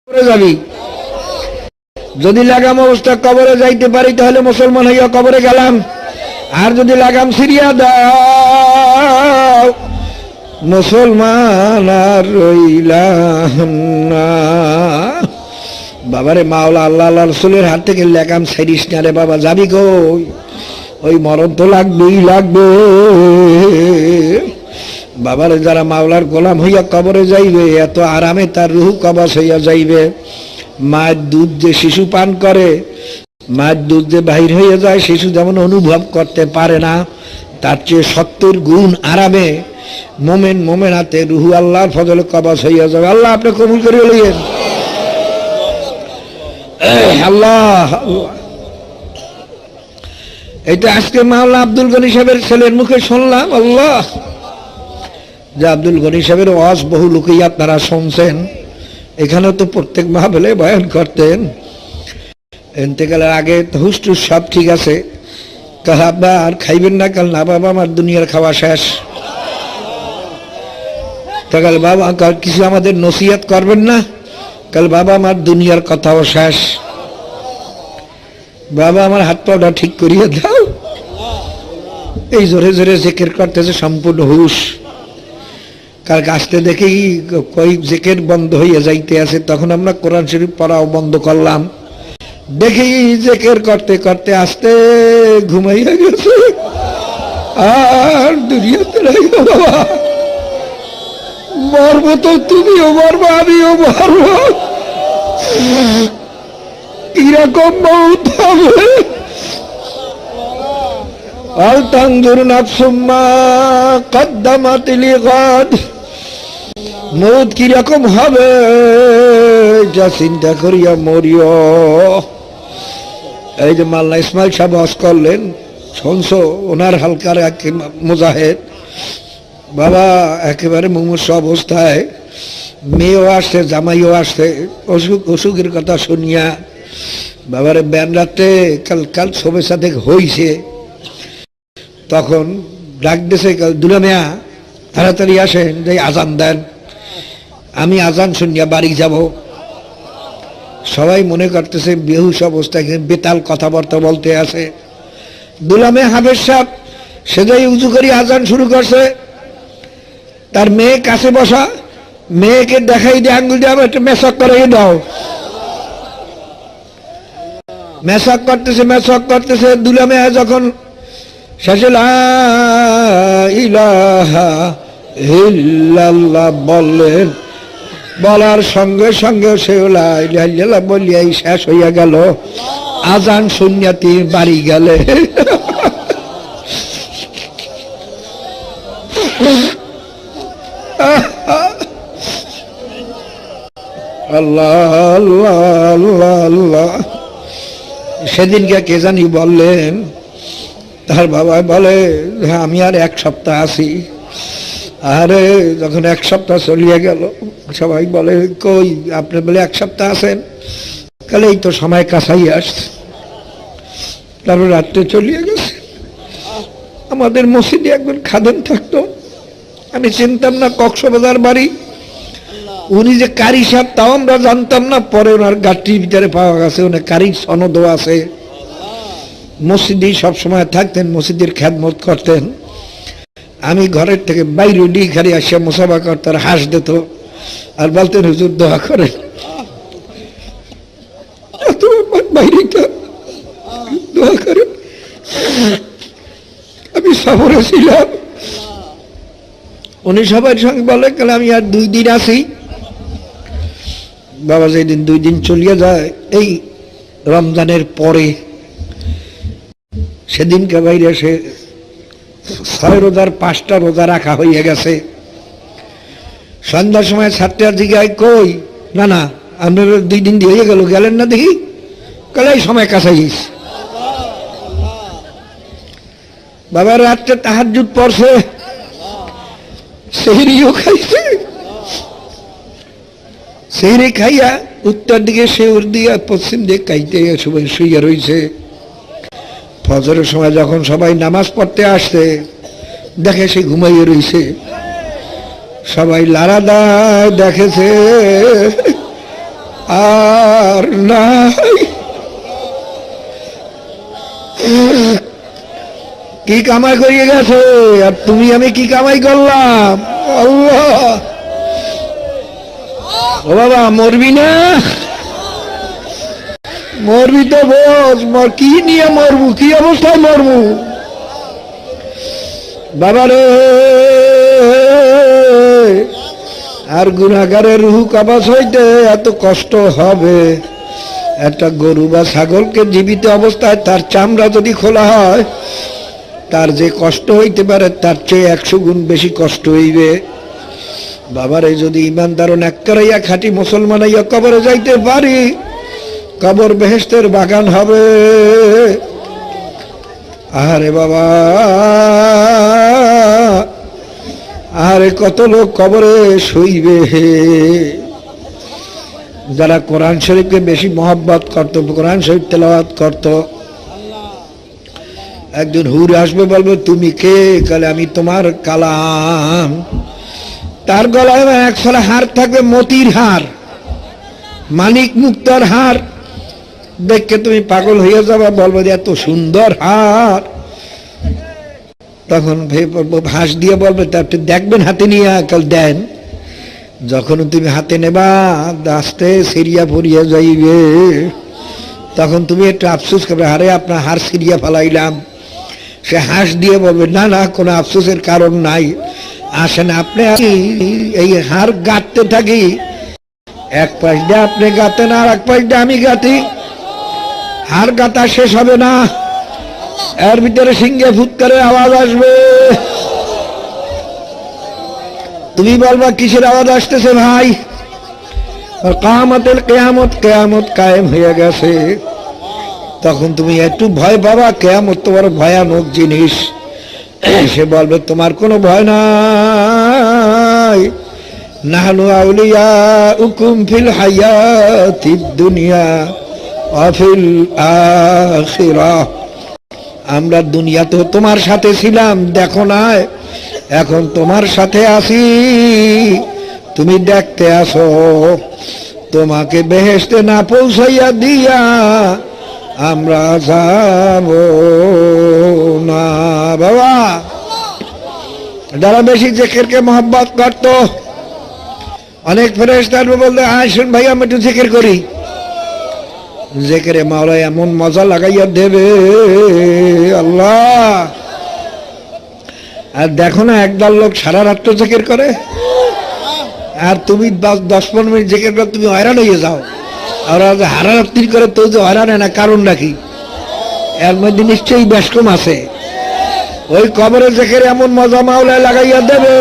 যাবি যদি লাগাম অবস্থা কবরে যাইতে পারি তাহলে মুসলমান হইয়া কবরে গেলাম, আর যদি লাগাম সিরিয়া দাও মুসলমান আর রইলাম না। বাবারে মাওলা আল্লাহ আল্লাহ রসুলের হাত থেকে লাগাম ছাড়িস না রে বাবা, যাবি কই? ওই মরণ তো লাগবেই লাগবে বাবারে। যারা মাওলার গোলাম হইয়া কবরে যাইবে এত আরামে তার রুহ কবজ হইয়া যাইবে। মায়ের দুধ যে শিশু পান করে, মায়ের দুধ যে বাহির হয়ে যায় শিশু যেমন অনুভব করতে পারে না, তার চেয়ে 70 গুণ আরামে মোমেন মোমেনাতে রুহু আল্লাহর ফজলে কবজ হইয়া যাবে। আল্লাহ আপনি কবুল করে লইয়েন। আল্লাহ এটা আজকে মাওলা আব্দুল গনি সাহেবের ছেলের মুখে শুনলাম। আল্লাহ, যে আব্দুল গনি সাহেবের ওয়াজ বহু লোকই আপনারা শুনছেন, এখানেও তো প্রত্যেক মাহফিলে বয়ান করতেন। ইন্তেকালের আগে হুসটুস সব ঠিক আছে, কাহাবা আর খাইবেন না কাল না বাবা আমার দুনিয়ার খাওয়া শেষ। কাল বাবা কিছু আমাদের নসিহত করবেন না, কাল বাবা আমার দুনিয়ার কথাও শেষ। বাবা আমার হাত পাওটা ঠিক করিয়ে দাও। এই জোরে জোরে জিকির করতেছে সম্পূর্ণ হুশ। কাল আসতে দেখেই কই জিকির বন্ধ হইয়া যাইতে আছে, তখন আমরা কোরআন শরীফ পড়াও বন্ধ করলাম। দেখেই জিকির করতে করতে আসতে ঘুমাইয়া গেছে। আর দুনিয়াতে নাই বাবা, মরবো তো তুমিও মরবো আমিও মরবো, কিরকম মৌত হবে। আল তানজুর নাফসুম মা কদ্দামাত লিগাদ, মৌত কিরকম হবে যা চিন্তা করিয়া মরিও। এই যে মাল্লা ইসমাইল সাহেব ওয়াজ করলেন শুনছো, ওনার হালকার এক মুজাহিদ বাবা একেবারে মুমূর্ষ অবস্থায়, মেয়েও আসছে জামাইও আসছে, অসুখের কথা শুনিয়া বাবারে ব্যান রাতে কাল কাল সবের সাথে হইছে। তখন ডাক দিছে দুলা মিয়া তাড়াতাড়ি আসেন, যে আজান দেন, আমি আজান শুনিয়া বাড়ি যাব। সবাই মনে করতেছে বেহুশ অবস্থায় বেতাল কথাবার্তা বলতে আছে। দুলা মিয়া হাফেজ সাহেব সেটাই উঁচু করি আজান শুরু করছে। তার মেয়ে কাছে বসা, মেয়েকে দেখাই দিয়ে আঙ্গুল দিয়ে একটা মেসাক করে দাও। মেসাক করতেছে দুলা মিয়া যখন শেষে লা ইলাহা ইল্লাল্লাহ বললেন, বলার সঙ্গে সঙ্গে সে লা ইলাহা ইল্লাল্লাহ বলিয়াই শেষ হইয়া গেল। আজান শুনিয়া তিনি বাড়ি গেলে। আল্লাহ আল্লাহ আল্লাহ আল্লাহ। সেদিনকে কে জানি বললেন, তার বাবা বলে হ্যাঁ আমি আর 1 সপ্তাহ আছি। আরে যখন 1 সপ্তাহ চলিয়ে গেল, সবাই বলে কই আপনি বলে 1 সপ্তাহ আছেন? তাহলে এই তো সময় কাছাই আসছে। তারপর রাত্রে চলিয়ে গেছে। আমাদের মসজিদে একজন খাদেম থাকতো, আমি চিনতাম না, কক্সবাজার বাড়ি। উনি যে কারি সাহেব তাও আমরা জানতাম না, পরে ওনার গাড়ির ভিতরে পাওয়া গেছে উনি কারির সনদও আছে। মসজিদেই সবসময় থাকতেন, মসজিদের খেদমত করতেন। আমি ঘরের থেকে বাইরে খালি আসিয়া মুসাফা করতাম, হাঁস দিত আর বলতেন হুজুর দোয়া করেন। বাইরে দোয়া করেন। আমি সফরে ছিলাম, উনি সবার সঙ্গে বলে গেলে আমি আর 2 দিন আছি। বাবা যেদিন 2 দিন চলিয়ে যায়, এই রমজানের পরে, সেদিনকে বাইরে সে 6 রোজার 5টা রোজা রাখা হইয়া গেছে। সন্ধ্যার সময় ছাত্রীর জিজ্ঞাসা কই, না না আপনার 2 দিন দিয়ে গেল, গেলেন না দেখি? কালে এই সময় কাছে গেছি। বাবা রাত্রে তাহাজ্জুদ পড়ছে, সেহরিও খাইছে। সেহরি খাইয়া উত্তর দিকে শেউর দিয়া পশ্চিম দিকে কাইতে সবাই শুইয়া রয়েছে। ফজরের সময় যখন সবাই নামাজ পড়তে আসছে, দেখে সে ঘুমাইয়ে রয়েছে। সবাই লারা দেয় দেখেছে আর নাই। কি কামাই করিয়ে গেছে, আর তুমি আমি কি কামাই করলাম? আল্লাহ। ও বাবা, মরবি না? মরবি তো বোঝ, কি নিয়ে মরবু, কি অবস্থায় মরবু? বাবারে, আর গুনাহগারের রূহ কবজ হইতে এত কষ্ট হবে। একটা গরু বা ছাগলকে জীবিত অবস্থায় তার চামড়া যদি খোলা হয়, তার যে কষ্ট হইতে পারে তার চেয়ে 100 গুণ বেশি কষ্ট হইবে। বাবারে, যদি ইমানদার নেককারাইয়া খাঁটি মুসলমান হইয়া কবরে যাইতে পারি, কবর বেহেশতের বাগান হবে। আরে বাবা, আরে কত লোক কবরে শুইবে। যারা কোরআন শরীফকে বেশি মহব্বত করত, কোরআন শরীফ তেলাওয়াত করত, একজন হুর আসবে, বলবে তুমি কে? কালে আমি তোমার কালাম। তার গলায় একশোলা হার থাকবে, মতির হার, মানিক মুক্তার হার। দেখে তুমি পাগল হয়ে যাবে, বলবো যে এত সুন্দর হার। তখন হাঁস দিয়ে বলবে, তা আপনি দেখবেন হাতে নিয়ে, কাল দেন। যখন তুমি হাতে নেবা, আস্তে সিরিয়া পড়িয়া যাইবে। তখন তুমি একটু আফসোস করবে, আরে আপনার হার সিরিয়া ফেলাইলাম। সে হাঁস দিয়ে বলবে, না না, কোনো আফসোসের কারণ নাই, আসেন আপনি এই হার গাঁটতে থাকি, এক পাশ দিয়ে আপনি গাঁতেন আর এক পাশ দিয়ে আমি গাঁতি, হার গাঁথা শেষ হবে না। এর ভিতরে সিংহে ফুৎকারের আওয়াজ আসবে। তুমি বলবা কিসের আওয়াজ আসতেছে ভাই? কিয়ামতের কিয়ামত, কিয়ামত কায়েম হয়ে গেছে। তখন তুমি একটু ভয় পাবা, কিয়ামত তো বড় ভয়ানক জিনিস। সে বলবে, তোমার কোনো ভয় নাই, নাহনু আউলিয়াউকুম ফিল হায়াতিদ দুনিয়া ওয়া ফিল আখিরাহ। আমরা দুনিয়াতেও তোমার সাথে ছিলাম, দেখো না, এখন তোমার সাথে আছি, তুমি দেখতে আসো। তোমাকে বেহেশতে না পৌঁছাইয়া দিয়া আমরা যাব না। বাবা, যারা বেশি জিকিরকে মহব্বত করত, অনেক ফেরেশতা বলতে, আসুন ভাই আমি একটু জিকির করি। জিকিরে মাওলা এমন মজা লাগাইয়া দেবে, আল্লাহ। আর দেখো না, একদল লোক সারা রাত্র জিকির করে, আর তুমি 10-15 মিনিট জিকির করে তুমি হয়রান হয়ে যাও। আর হারা রাত্রি করে তো যে হয়রান হয় না, কারণটা কি? এর মধ্যে নিশ্চয়ই ব্যস্তম আছে। ওই কবরের জিকির এমন মজা মাওলায় লাগাইয়া দেবে,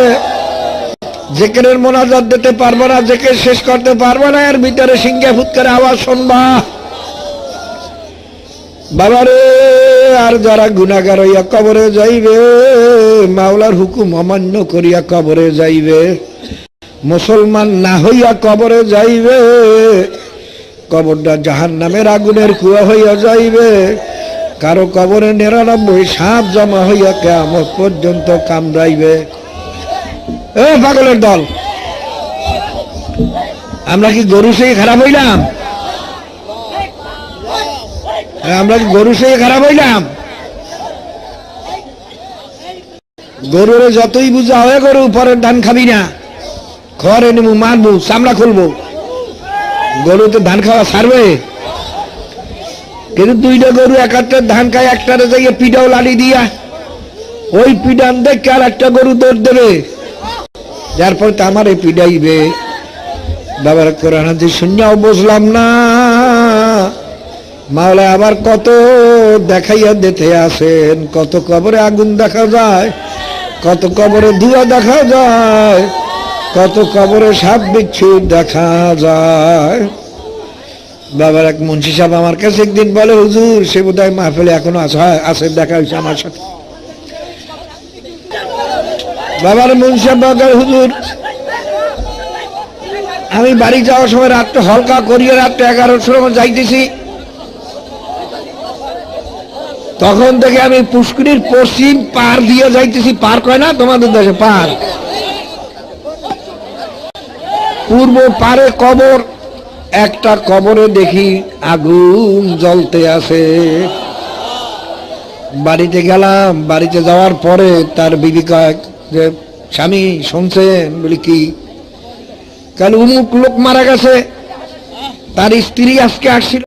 জিকিরের মোনাজাত দিতে পারবো না, জিকির শেষ করতে পারবো না, এর ভিতরে সিংহে ফুৎকারের আওয়াজ শুনবা। বাবারে, আর যারা গুনাহগার হইয়া কবরে যাইবে, মাওলার হুকুম অমান্য করিয়া কবরে যাইবে, মুসলমান না হইয়া কবরে যাইবে, কবরটা জাহান্নামের আগুনের কুয়া হইয়া যাইবে। কারো কবরে 99 সাপ জমা হইয়া কিয়ামত পর্যন্ত কামড়াইবে। এ পাগলের দল, আমরা কি গরু সেই খারাপ হইলাম? আমরা কি গরু সেই খারাপ হইলাম? গরুর যতই বুঝা হয়, গরু পরের ধান খাবি না, খড় নেবো, মারবো, চামড়া খুলবো, গরু তো ধান খাওয়া ছাড়বে। কিন্তু 2টা গরু একটা ধান খায়, একটারে যাইয়ে পিঠাও লাড়ি দিয়া, ওই পিঠান দেখে আর একটা গরু দৌড় দেবে, যার পরে তো আমার এই পিঠাইবে। বাবার কোরআন হাদিস শুনিয়াও বুঝলাম না, মাওলা আবার কত দেখাইয়া দিতে আসেন। কত কবরে আগুন দেখা যায়, কত কবরে ধোঁয়া দেখা যায়, কত কবরে সাপ বিচ্ছু দেখা যায়। বাবার এক মুন্সি সাহেব আমার কাছে একদিন বলে, হুজুর, সে বোধহয় মাহফিলে এখনো আছে, দেখা হয়েছে আমার সাথে। বাবার মুন্সি সাহেব বলে, হুজুর, আমি বাড়ি যাওয়ার সময় রাত্রে হলকা করিয়ে রাত্রে 11টার সময় যাইতেছি, তখন থেকে আমি পুষ্করির পশ্চিম পার দিয়ে যাইতেছি। পার কয় না তোমাদের দেশে? পার। পূর্ব পারে কবর, একটা কবরে দেখি আগুন জ্বলতে আছে। বাড়িতে গেলাম, বাড়িতে যাওয়ার পরে তার বিবি কয় যে স্বামী শুনছেন? বলি কি? কাল অমুক লোক মারা গেছে, তার স্ত্রী আজকে আসছিল।